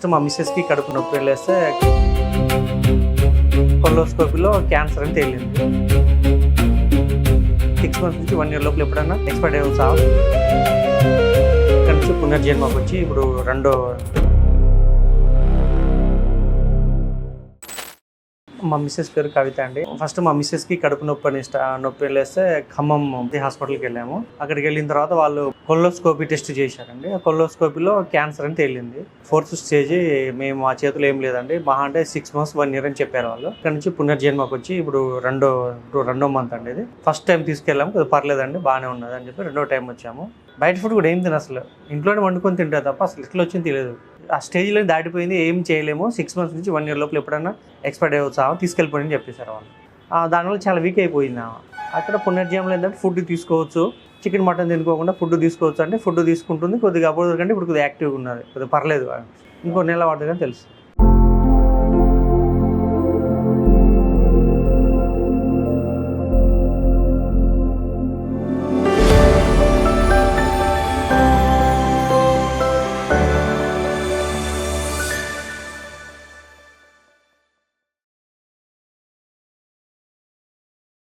మా మిస్సెస్కి కడుపు నొప్పి వెళ్ళేస్తే కొలోస్కోపీలో క్యాన్సర్ అని తేలింది. 6 months నుంచి 1 year లోపల ఎప్పుడైనా ఎక్స్పైర్ అయ్యి సాగు. ఇక్కడ నుంచి పునర్జన్మకు వచ్చి ఇప్పుడు మా మిస్సెస్ పేరు కవిత అండి. ఫస్ట్ మా మిస్సెస్కి కడుపు నొప్పి వెళ్ళేస్తే ఖమ్మం హాస్పిటల్కి వెళ్ళాము. అక్కడికి వెళ్ళిన తర్వాత వాళ్ళు కొలోస్కోపీ టెస్ట్ చేశారండి. ఆ కొలోస్కోపీలో క్యాన్సర్ అని తేలింది. 4th stage. మేము ఆ చేతులు ఏం లేదండి, మహా అంటే 6 months 1 year అని చెప్పారు వాళ్ళు. ఇక్కడ నుంచి పునర్జన్మకు వచ్చి ఇప్పుడు రెండో మంత్ అండి. ఇది ఫస్ట్ టైం తీసుకెళ్ళాము, అది పర్లేదండి, బాగానే ఉన్నది అని చెప్పి రెండో టైం వచ్చాము. బయట ఫుడ్ కూడా ఏం తిన, అసలు ఇంట్లోనే వండుకొని తింటారు తప్ప అసలు ఎట్లా వచ్చింది తెలియదు. ఆ స్టేజ్లో దాటిపోయింది, ఏం చేయలేము. 6 months నుంచి 1 year లోపల ఎప్పుడైనా ఎక్స్పైర్ అయ్యవచ్చు, తీసుకెళ్ళిపోయి అని చెప్పేశారు వాళ్ళు. దానివల్ల చాలా వీక్ అయిపోయింది. అక్కడ పునర్జన్మలో ఏంటంటే ఫుడ్ తీసుకోవచ్చు, చికెన్ మటన్ తినుకోకుండా ఫుడ్ తీసుకోవచ్చు అంటే ఫుడ్ తీసుకుంటుంది. కొద్దిగా అప్పుడు కంటే ఇప్పుడు కొద్దిగా యాక్టివ్గా ఉన్నది, కొద్దిగా పర్లేదు. ఇంకో నెల పడుతుంది అని తెలుసు.